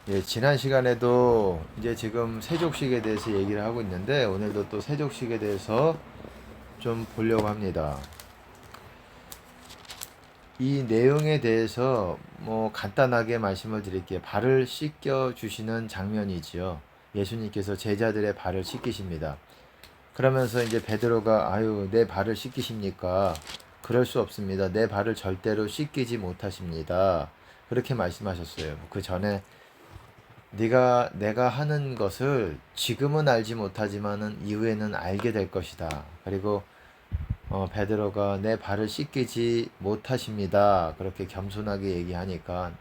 예, 지난 시간에도 이제 지금 세족식에 대해서 얘기를 하고 있는데 오늘도 또 세족식에 대해서 좀 보려고 합니다. 이 내용에 대해서 뭐 간단하게 말씀을 드릴게요. 발을 씻겨 주시는 장면이지요. 예수님께서 제자들의 발을 씻기십니다. 그러면서 이제 베드로가 아유 내 발을 씻기십니까? 그럴 수 없습니다. 내 발을 절대로 씻기지 못하십니다. 그렇게 말씀하셨어요. 그 전에 내가 하는 것을 지금은 알지 못하지만은 이후에는 알게 될 것이다. 그리고 베드로가 내 발을 씻기지 못하십니다. 그렇게 겸손하게 얘기하니까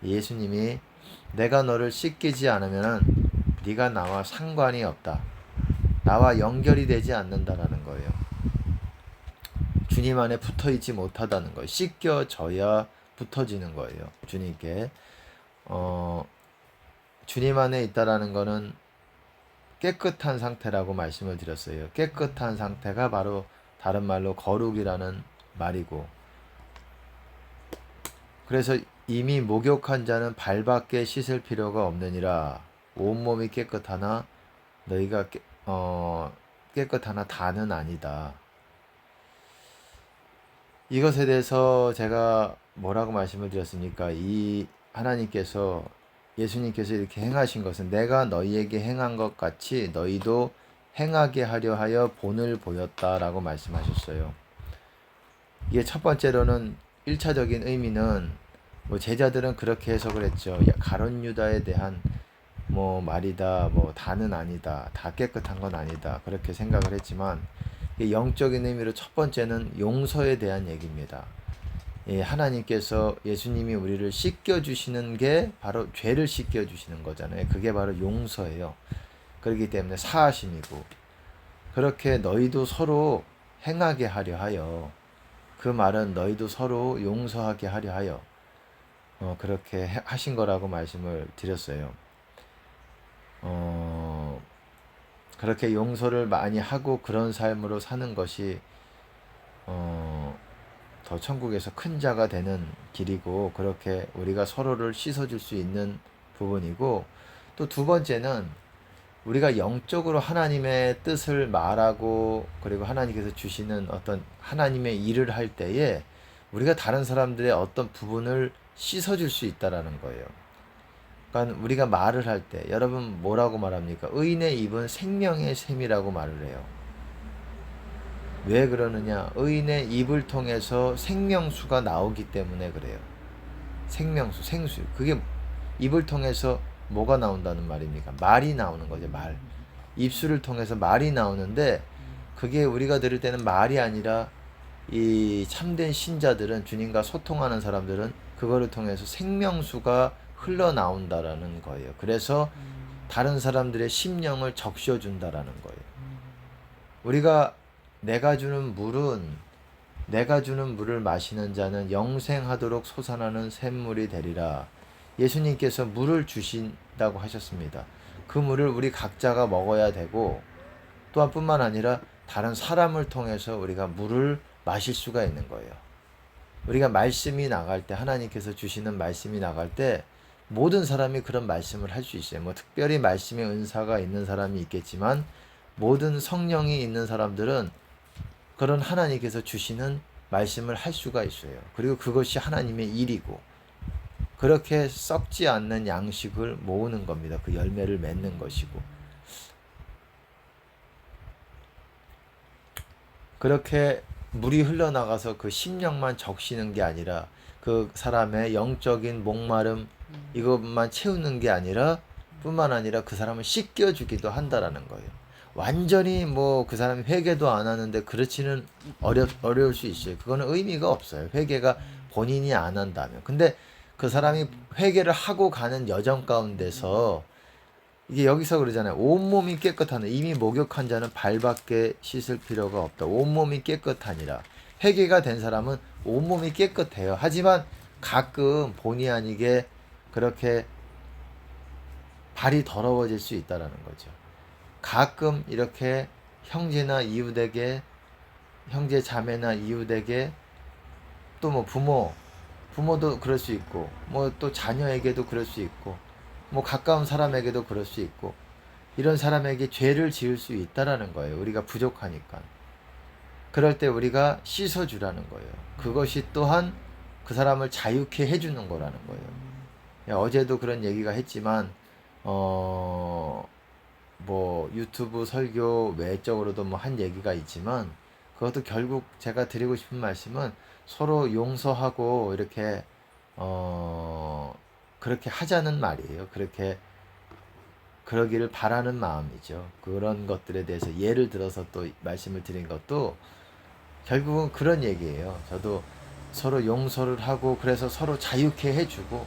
예수님이 내가 너를 씻기지 않으면은 네가 나와 상관이 없다. 나와 연결이 되지 않는다라는 거예요. 주님 안에 붙어 있지 못하다는 거예요. 씻겨져야 붙어지는 거예요. 주님께. 어, 주님 안에 있다라는 거는 깨끗한 상태라고 말씀을 드렸어요. 깨끗한 상태가 바로 다른 말로 거룩이라는 말이고, 그래서 이미 목욕한 자는 발밖에 씻을 필요가 없느니라. 온몸이 깨끗하나 너희가 깨끗하나 다는 아니다. 이것에 대해서 제가 뭐라고 말씀을 드렸습니까? 이 하나님께서 예수님께서 이렇게 행하신 것은 내가 너희에게 행한 것 같이 너희도 행하게 하려 하여 본을 보였다라고 말씀하셨어요. 이게 첫 번째로는 1차적인 의미는 뭐 제자들은 그렇게 해석을 했죠. 가룟 유다에 대한 뭐 말이다, 뭐 다는 아니다, 다 깨끗한 건 아니다, 그렇게 생각을 했지만 영적인 의미로 첫 번째는 용서에 대한 얘기입니다. 예, 하나님께서 예수님이 우리를 씻겨주시는 게 바로 죄를 씻겨주시는 거잖아요. 그게 바로 용서예요. 그렇기 때문에 사하심이고, 그렇게 너희도 서로 행하게 하려 하여, 그 말은 너희도 서로 용서하게 하려 하여 그렇게 하신 거라고 말씀을 드렸어요. 그렇게 용서를 많이 하고 그런 삶으로 사는 것이 더 천국에서 큰 자가 되는 길이고, 그렇게 우리가 서로를 씻어줄 수 있는 부분이고, 또 두 번째는 우리가 영적으로 하나님의 뜻을 말하고 그리고 하나님께서 주시는 어떤 하나님의 일을 할 때에 우리가 다른 사람들의 어떤 부분을 씻어줄 수 있다라는 거예요. 그러니까 우리가 말을 할 때 여러분 뭐라고 말합니까? 의인의 입은 생명의 샘이라고 말을 해요. 왜 그러느냐? 의인의 입을 통해서 생명수가 나오기 때문에 그래요. 생명수, 생수. 그게 입을 통해서 뭐가 나온다는 말입니까? 말이 나오는 거죠, 말. 입술을 통해서 말이 나오는데, 그게 우리가 들을 때는 말이 아니라 이 참된 신자들은, 주님과 소통하는 사람들은 그거를 통해서 생명수가 흘러나온다라는 거예요. 그래서 다른 사람들의 심령을 적셔준다라는 거예요. 우리가 내가 주는 물은, 내가 주는 물을 마시는 자는 영생하도록 솟아나는 샘물이 되리라. 예수님께서 물을 주신다고 하셨습니다. 그 물을 우리 각자가 먹어야 되고, 또한 뿐만 아니라 다른 사람을 통해서 우리가 물을 마실 수가 있는 거예요. 우리가 말씀이 나갈 때, 하나님께서 주시는 말씀이 나갈 때 모든 사람이 그런 말씀을 할 수 있어요. 뭐 특별히 말씀의 은사가 있는 사람이 있겠지만, 모든 성령이 있는 사람들은 그런 하나님께서 주시는 말씀을 할 수가 있어요. 그리고 그것이 하나님의 일이고, 그렇게 썩지 않는 양식을 모으는 겁니다. 그 열매를 맺는 것이고, 그렇게 물이 흘러나가서 그 심령만 적시는 게 아니라 그 사람의 영적인 목마름 이것만 채우는 게 아니라 뿐만 아니라 그 사람을 씻겨주기도 한다라는 거예요. 완전히 뭐 그 사람이 회개도 안 하는데 그렇지는 어려울 수 있어요. 그거는 의미가 없어요. 회개가 본인이 안 한다면. 근데 그 사람이 회개를 하고 가는 여정 가운데서, 이게 여기서 그러잖아요. 온몸이 깨끗하네. 이미 목욕한 자는 발밖에 씻을 필요가 없다. 온몸이 깨끗하니라. 회개가 된 사람은 온몸이 깨끗해요. 하지만 가끔 본의 아니게 그렇게 발이 더러워질 수 있다라는 거죠. 가끔 이렇게 형제나 이웃에게, 형제 자매나 이웃에게, 또 뭐 부모도 그럴 수 있고, 뭐 또 자녀에게도 그럴 수 있고, 뭐 가까운 사람에게도 그럴 수 있고 이런 사람에게 죄를 지을 수 있다라는 거예요. 우리가 부족하니까. 그럴 때 우리가 씻어주라는 거예요. 그것이 또한 그 사람을 자유케 해주는 거라는 거예요. 어제도 그런 얘기가 했지만 뭐 유튜브 설교 외적으로도 뭐 한 얘기가 있지만 그것도 결국 제가 드리고 싶은 말씀은 서로 용서하고 이렇게 그렇게 하자는 말이에요. 그렇게 그러기를 바라는 마음이죠. 그런 것들에 대해서 예를 들어서 또 말씀을 드린 것도 결국은 그런 얘기예요. 저도 서로 용서를 하고 그래서 서로 자유케 해주고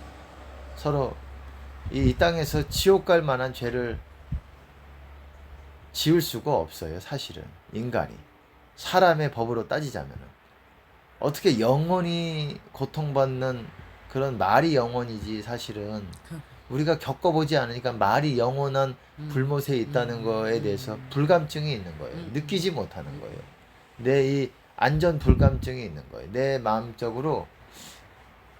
서로 이 땅에서 지옥 갈 만한 죄를 지을 수가 없어요. 사실은 인간이 사람의 법으로 따지자면은 어떻게 영원히 고통받는 그런 말이 영원이지 사실은 우리가 겪어보지 않으니까 말이 영원한 불못에 있다는 거에 대해서 불감증이 있는 거예요. 느끼지 못하는 거예요. 내 이 안전 불감증이 있는 거예요. 내 마음적으로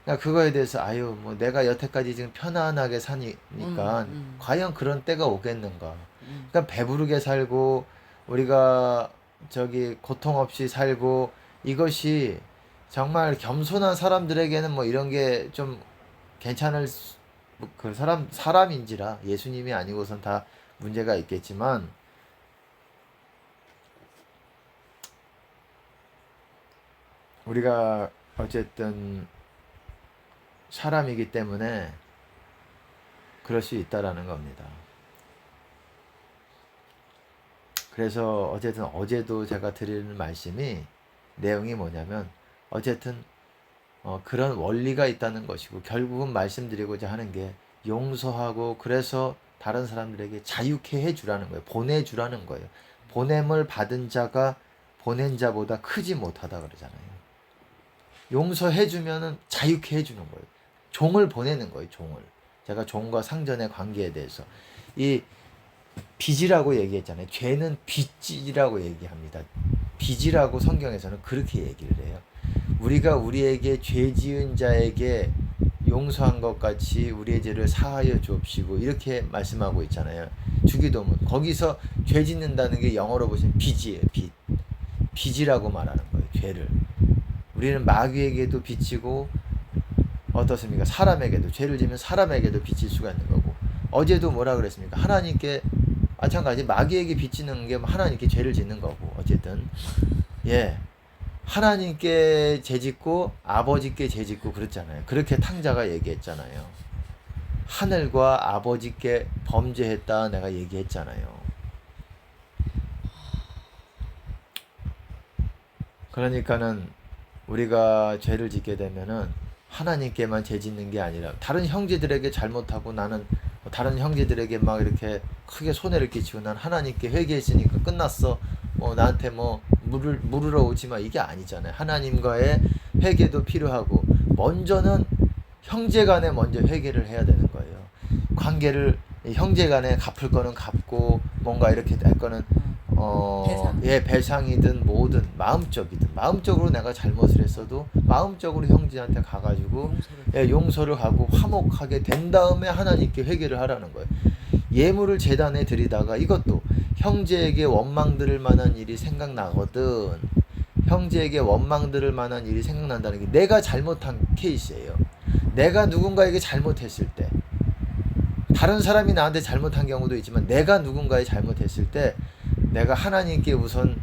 그러니까 그거에 대해서 아유 뭐 내가 여태까지 지금 편안하게 사니까 과연 그런 때가 오겠는가. 그러니까 배부르게 살고 우리가 저기 고통 없이 살고 이것이 정말 겸손한 사람들에게는 뭐 이런 게 좀 괜찮을 그 사람인지라 예수님이 아니고선 다 문제가 있겠지만 우리가 어쨌든 사람이기 때문에 그럴 수 있다라는 겁니다. 그래서 어쨌든 어제도 제가 드리는 말씀이 내용이 뭐냐면 어쨌든 그런 원리가 있다는 것이고 결국은 말씀드리고자 하는 게 용서하고 그래서 다른 사람들에게 자유케 해주라는 거예요. 보내주라는 거예요. 보냄을 받은 자가 보낸 자보다 크지 못하다 그러잖아요. 용서해주면은 자유케 해주는 거예요. 종을 보내는 거예요. 종을. 제가 종과 상전의 관계에 대해서 이 빚이라고 얘기했잖아요. 죄는 빚이라고 얘기합니다. 빚이라고 성경에서는 그렇게 얘기를 해요. 우리가 우리에게 죄 지은 자에게 용서한 것 같이 우리의 죄를 사하여 주옵시고 이렇게 말씀하고 있잖아요. 주기도문. 거기서 죄 짓는다는 게 영어로 보시면 빚이에요. 빚. 빚이라고 말하는 거예요. 죄를. 우리는 마귀에게도 빚지고 어떻습니까? 사람에게도 죄를 지면 사람에게도 빚질 수가 있는 거고 어제도 뭐라 그랬습니까? 하나님께 마찬가지 마귀에게 빚지는 게 하나님께 죄를 짓는 거고 어쨌든 예 하나님께 죄짓고 아버지께 죄짓고 그랬잖아요. 그렇게 탕자가 얘기했잖아요. 하늘과 아버지께 범죄했다 내가 얘기했잖아요. 그러니까는 우리가 죄를 짓게 되면은 하나님께만 죄 짓는 게 아니라 다른 형제들에게 잘못하고 나는 다른 형제들에게 막 이렇게 크게 손해를 끼치고 난 하나님께 회개했으니까 끝났어. 나한테 뭐 물으러 오지 마. 이게 아니잖아요. 하나님과의 회개도 필요하고 먼저는 형제간에 먼저 회개를 해야 되는 거예요. 관계를 형제간에 갚을 거는 갚고 뭔가 이렇게 할 거는 배상이든 뭐든 마음적으로 내가 잘못을 했어도 마음적으로 형제한테 가가지고 용서를 하고 화목하게 된 다음에 하나님께 회개를 하라는 거예요. 예물을 제단에 드리다가 이것도 형제에게 원망 들을 만한 일이 생각나거든. 형제에게 원망 들을 만한 일이 생각난다는 게 내가 잘못한 케이스예요. 내가 누군가에게 잘못했을 때 다른 사람이 나한테 잘못한 경우도 있지만 내가 누군가에 잘못했을 때 내가 하나님께 우선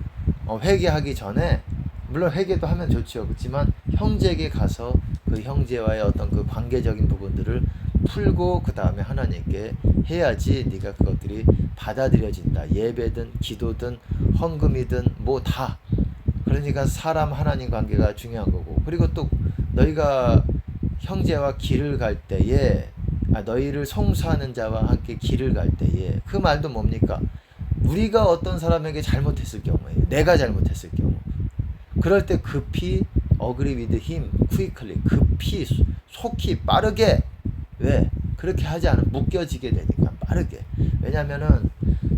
회개하기 전에 물론 회개도 하면 좋죠. 그렇지만 형제에게 가서 그 형제와의 어떤 그 관계적인 부분들을 풀고 그 다음에 하나님께 해야지 네가 그것들이 받아들여진다. 예배든 기도든 헌금이든 뭐 다. 그러니까 사람 하나님 관계가 중요한 거고 그리고 또 너희가 형제와 길을 갈 때에 너희를 송수하는 자와 함께 길을 갈 때에 그 말도 뭡니까? 우리가 어떤 사람에게 잘못했을 경우에 내가 잘못했을 경우 그럴 때 급히 agree with him quickly 급히 속히 빠르게 왜? 그렇게 하지 않으면 묶여지게 되니까 빠르게 왜냐면은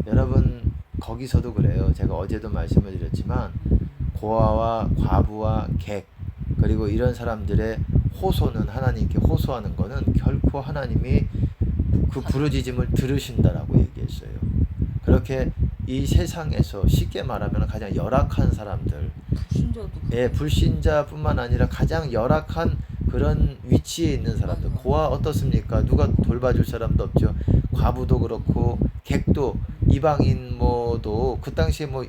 여러분 거기서도 그래요. 제가 어제도 말씀을 드렸지만 고아와 과부와 객 그리고 이런 사람들의 호소는 하나님께 호소하는 거는 결코 하나님이 그 부르짖음을 들으신다라고 얘기했어요. 그렇게 이 세상에서 쉽게 말하면 가장 열악한 사람들, 불신자뿐만 아니라 가장 열악한 그런 위치에 있는 사람들, 고아 어떻습니까? 누가 돌봐줄 사람도 없죠. 과부도 그렇고 객도 이방인 뭐도 그 당시에 뭐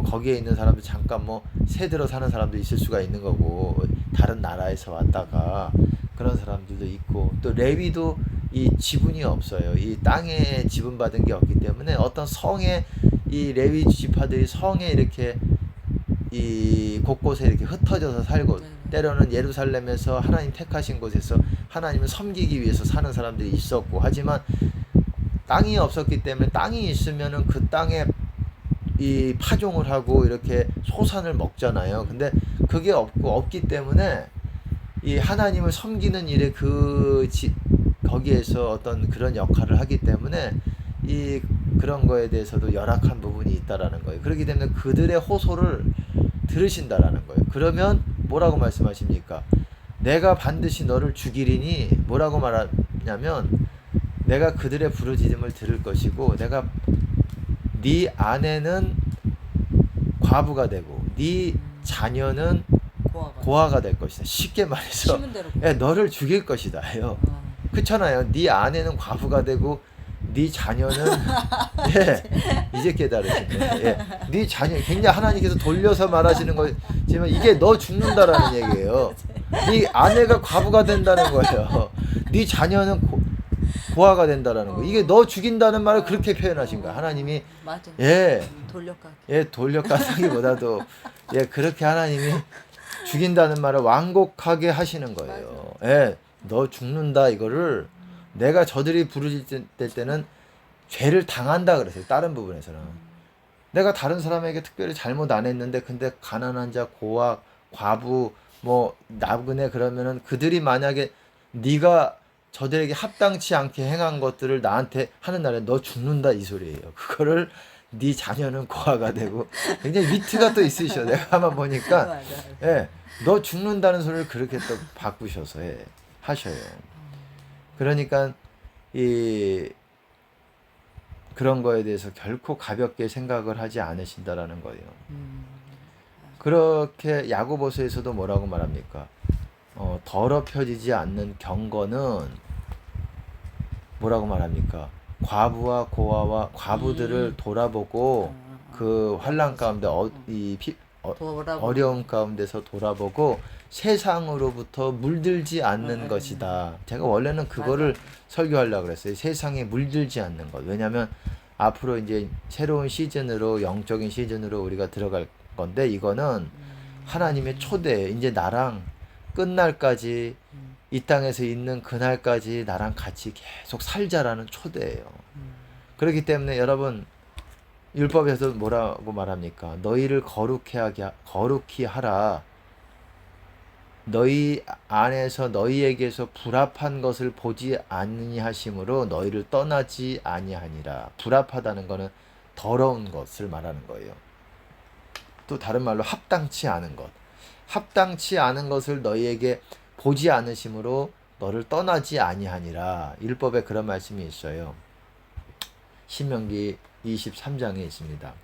거기에 있는 사람들 잠깐 새 들어 사는 사람도 있을 수가 있는 거고, 다른 나라에서 왔다가 그런 사람들도 있고, 또 레위도 이 지분이 없어요. 이 땅에 지분받은 게 없기 때문에 어떤 성에, 이 레위 지파들이 성에 이렇게 이 곳곳에 이렇게 흩어져서 살고, 때로는 예루살렘에서 하나님 택하신 곳에서 하나님을 섬기기 위해서 사는 사람들이 있었고, 하지만 땅이 없었기 때문에, 땅이 있으면은 그 땅에 이 파종을 하고 이렇게 소산을 먹잖아요. 근데 그게 없기 때문에 이 하나님을 섬기는 일에 거기에서 어떤 그런 역할을 하기 때문에 이 그런 거에 대해서도 열악한 부분이 있다라는 거예요. 그렇기 때문에 그들의 호소를 들으신다라는 거예요. 그러면 뭐라고 말씀하십니까? 내가 반드시 너를 죽이리니, 뭐라고 말하냐면, 내가 그들의 부르짖음을 들을 것이고, 내가 네 아내는 과부가 되고 네 자녀는 고아가 될 것이다. 쉽게 말해서 너를 죽일 것이다요. 그렇잖아요. 네 아내는 과부가 되고 네 자녀는 이제 깨달으시네. 네 자녀, 굉장히 하나님께서 돌려서 말하시는 거지만 이게 너 죽는다라는 얘기예요. 네 아내가 과부가 된다는 거예요. 네 자녀는 고아가 된다라는 거. 이게 너 죽인다는 말을 그렇게 표현하신 거야. 하나님이. 맞아. 돌려가기보다도 그렇게 하나님이 죽인다는 말을 완곡하게 하시는 거예요. 너 죽는다, 이거를 내가 저들이 부르짖을 때는 죄를 당한다 그랬어요. 다른 부분에서는. 내가 다른 사람에게 특별히 잘못 안 했는데, 근데 가난한 자, 고아, 과부, 나그네, 그러면은 그들이 만약에 네가 저들에게 합당치 않게 행한 것들을 나한테 하는 날에 너 죽는다, 이 소리예요. 그거를 네 자녀는 고아가 되고, 굉장히 위트가 또 있으셔. 내가 한번 보니까 너 죽는다는 소리를 그렇게 또 바꾸셔서 하셔요. 그러니까 그런 거에 대해서 결코 가볍게 생각을 하지 않으신다라는 거예요. 그렇게 야고보서에서도 뭐라고 말합니까? 더럽혀지지 않는 경건은 뭐라고 말합니까? 과부와 고아와 과부들을 돌아보고, 그 환난 가운데 어려움 가운데서 돌아보고 세상으로부터 물들지 않는 것이다. 제가 원래는 그거를 설교하려고 그랬어요. 세상에 물들지 않는 것. 왜냐하면 앞으로 이제 새로운 시즌으로, 영적인 시즌으로 우리가 들어갈 건데, 이거는 하나님의 초대예요. 이제 나랑 끝날까지, 이 땅에서 있는 그날까지 나랑 같이 계속 살자라는 초대예요. 그렇기 때문에 여러분, 율법에서 뭐라고 말합니까? 너희를 거룩히 하라. 너희 안에서 너희에게서 불합한 것을 보지 아니하심으로 너희를 떠나지 아니하니라. 불합하다는 것은 더러운 것을 말하는 거예요. 또 다른 말로 합당치 않은 것. 합당치 않은 것을 너희에게 보지 않으심으로 너를 떠나지 아니하니라. 율법에 그런 말씀이 있어요. 신명기 23장에 있습니다.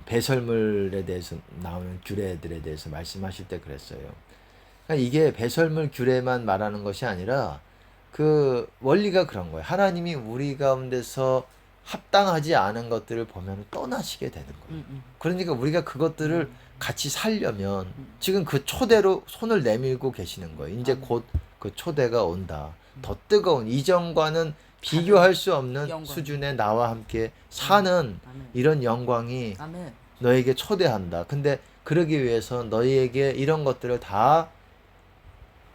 배설물에 대해서 나오는 규례들에 대해서 말씀하실 때 그랬어요. 그러니까 이게 배설물 규례만 말하는 것이 아니라 그 원리가 그런 거예요. 하나님이 우리 가운데서 합당하지 않은 것들을 보면 떠나시게 되는 거예요. 그러니까 우리가 그것들을 같이 살려면 지금 그 초대로 손을 내밀고 계시는 거예요. 이제 곧 그 초대가 온다. 더 뜨거운, 이전과는 비교할 수 없는 영광. 수준의 나와 함께 사는 이런 영광이 너에게 초대한다. 근데 그러기 위해서 너희에게 이런 것들을 다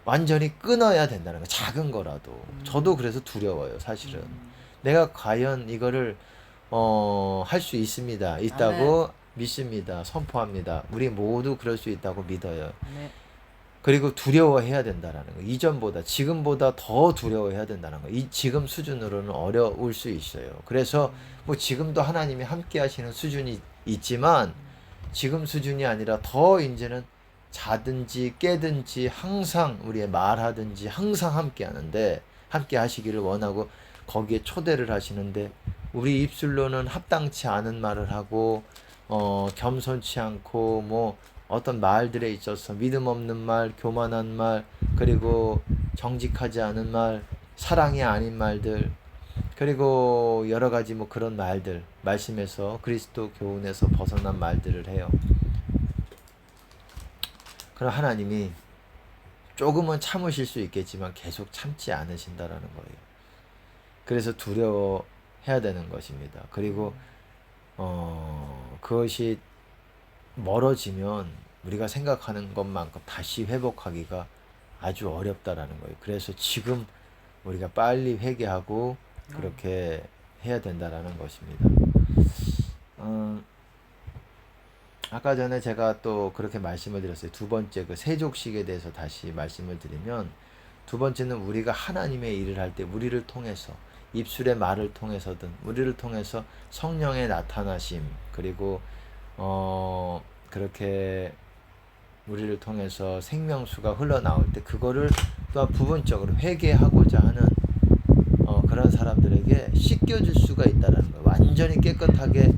완전히 끊어야 된다는 거. 작은 거라도. 저도 그래서 두려워요, 사실은. 내가 과연 이거를 할 수 있다고 믿습니다. 선포합니다. 우리 모두 그럴 수 있다고 믿어요. 그리고 두려워해야 된다라는 거. 이전보다, 지금보다 더 두려워해야 된다는 거. 이 지금 수준으로는 어려울 수 있어요. 그래서 지금도 하나님이 함께 하시는 수준이 있지만, 지금 수준이 아니라 더 이제는 자든지 깨든지 항상 우리의 말하든지 항상 함께 하는데, 함께 하시기를 원하고 거기에 초대를 하시는데 우리 입술로는 합당치 않은 말을 하고 겸손치 않고 뭐 어떤 말들에 있어서 믿음 없는 말, 교만한 말, 그리고 정직하지 않은 말, 사랑이 아닌 말들, 그리고 여러 가지 뭐 그런 말들, 말씀에서 그리스도 교훈에서 벗어난 말들을 해요. 그럼 하나님이 조금은 참으실 수 있겠지만 계속 참지 않으신다라는 거예요. 그래서 두려워해야 되는 것입니다. 그리고 그것이 멀어지면 우리가 생각하는 것만큼 다시 회복하기가 아주 어렵다라는 거예요. 그래서 지금 우리가 빨리 회개하고 그렇게 해야 된다라는 것입니다. 아까 전에 제가 또 그렇게 말씀을 드렸어요. 두 번째 그 세족식에 대해서 다시 말씀을 드리면, 두 번째는 우리가 하나님의 일을 할 때 우리를 통해서 입술의 말을 통해서든 우리를 통해서 성령의 나타나심, 그리고 그렇게 우리를 통해서 생명수가 흘러나올 때 그거를 또한 부분적으로 회개하고자 하는 그런 사람들에게 씻겨줄 수가 있다라는 거예요. 완전히 깨끗하게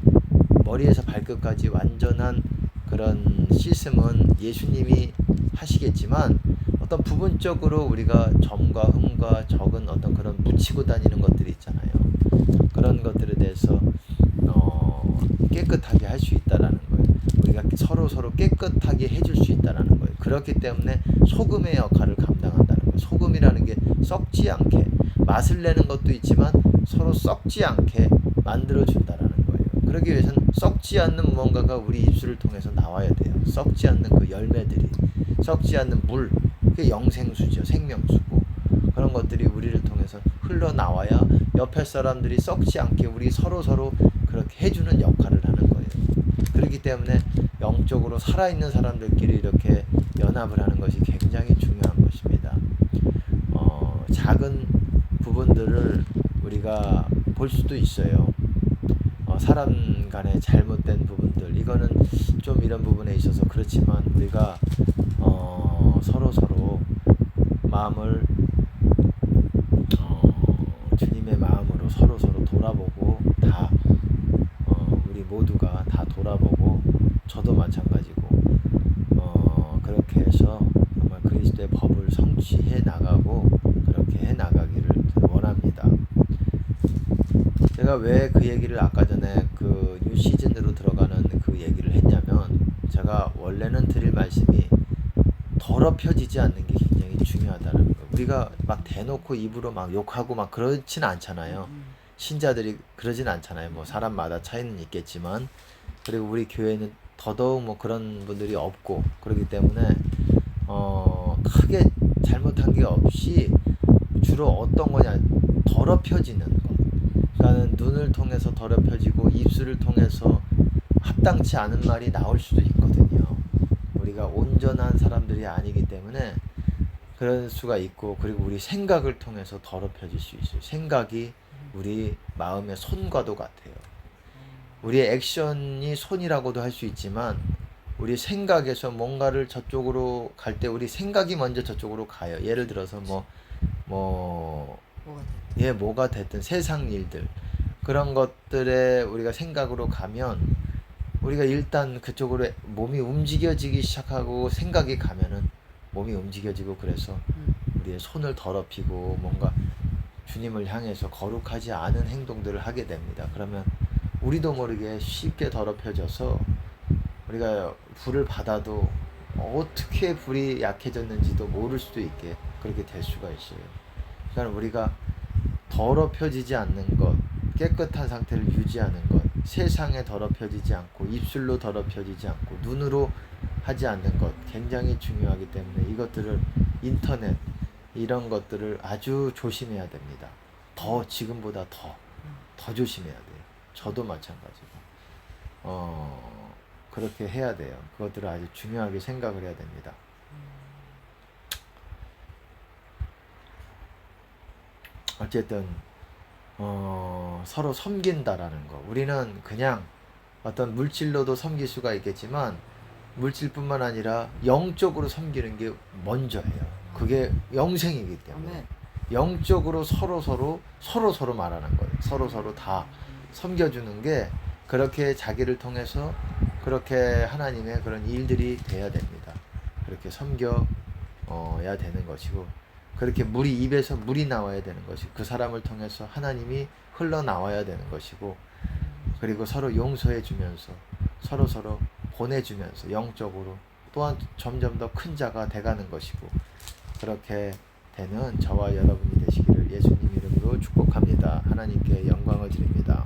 머리에서 발끝까지 완전한 그런 씻음은 예수님이 하시겠지만, 어떤 부분적으로 우리가 점과 흠과 적은 어떤 그런 묻히고 다니는 것들이 있잖아요. 그런 것들에 대해서 깨끗하게 할 수 있다라는 거예요. 우리가 서로 깨끗하게 해줄 수 있다라는 거예요. 그렇기 때문에 소금의 역할을 감당한다는 거예요. 소금이라는 게 썩지 않게, 맛을 내는 것도 있지만 서로 썩지 않게 만들어준다라는 거예요. 그러기 위해서는 썩지 않는 무언가가 우리 입술을 통해서 나와야 돼요. 썩지 않는 그 열매들이, 썩지 않는 물, 그게 영생수죠. 생명수고, 그런 것들이 우리를 통해서 흘러나와야 옆에 사람들이 썩지 않게 우리 서로 그렇게 해주는 역할을 하는 거예요. 그렇기 때문에 영적으로 살아있는 사람들끼리 이렇게 연합을 하는 것이 굉장히 중요한 것입니다. 작은 부분들을 우리가 볼 수도 있어요. 사람 간의 잘못된 부분들, 이거는 좀 이런 부분에 있어서 그렇지만 우리가 서로 마음을 주님의 마음으로 서로 돌아보고, 다 우리 모두가 다 돌아보고, 저도 마찬가지고 그렇게 해서 정말 그리스도의 법을 성취해 나가고 그렇게 해 나가기를 원합니다. 제가 왜 그 얘기를 아까 전에 그 뉴 시즌으로 들어가는 그 얘기를 했냐면, 제가 원래는 드릴 말씀이 더럽혀지지 않는 게 굉장히 중요하다는 거예요. 우리가 막 대놓고 입으로 막 욕하고 막 그렇진 않잖아요. 신자들이 그러진 않잖아요. 뭐 사람마다 차이는 있겠지만, 그리고 우리 교회는 더더욱 뭐 그런 분들이 없고, 그렇기 때문에 크게 잘못한 게 없이 주로 어떤 거냐, 더럽혀지는 것. 그러니까 눈을 통해서 더럽혀지고 입술을 통해서 합당치 않은 말이 나올 수도 있거든요. 우리가 온전한 사람들이 아니기 때문에 그럴 수가 있고, 그리고 우리 생각을 통해서 더럽혀질 수 있어요. 생각이 우리 마음의 손과도 같아요. 우리의 액션이 손이라고도 할 수 있지만, 우리 생각에서 뭔가를 저쪽으로 갈 때 우리 생각이 먼저 저쪽으로 가요. 예를 들어서 뭐가 됐든 세상 일들, 그런 것들에 우리가 생각으로 가면 우리가 일단 그쪽으로 몸이 움직여지기 시작하고, 생각이 가면은 몸이 움직여지고, 그래서 우리의 손을 더럽히고 뭔가 주님을 향해서 거룩하지 않은 행동들을 하게 됩니다. 그러면 우리도 모르게 쉽게 더럽혀져서 우리가 불을 받아도 어떻게 불이 약해졌는지도 모를 수도 있게 그렇게 될 수가 있어요. 그러니까 우리가 더럽혀지지 않는 것, 깨끗한 상태를 유지하는 것, 세상에 더럽혀지지 않고 입술로 더럽혀지지 않고 눈으로 하지 않는 것, 굉장히 중요하기 때문에 이것들을, 인터넷 이런 것들을 아주 조심해야 됩니다. 지금보다 더 조심해야 돼요. 저도 마찬가지고 그렇게 해야 돼요. 그것들을 아주 중요하게 생각을 해야 됩니다. 어쨌든 서로 섬긴다라는 거, 우리는 그냥 어떤 물질로도 섬길 수가 있겠지만 물질뿐만 아니라 영적으로 섬기는 게 먼저예요. 그게 영생이기 때문에. 영적으로 서로 말하는 거예요. 서로 다 섬겨주는 게 그렇게 자기를 통해서 그렇게 하나님의 그런 일들이 돼야 됩니다. 그렇게 섬겨야 되는 것이고, 그렇게 입에서 물이 나와야 되는 것이고, 그 사람을 통해서 하나님이 흘러나와야 되는 것이고, 그리고 서로 용서해 주면서 서로 보내주면서 영적으로 또한 점점 더 큰 자가 돼가는 것이고, 그렇게 되는 저와 여러분이 되시기를 예수님 이름으로 축복합니다. 하나님께 영광을 드립니다.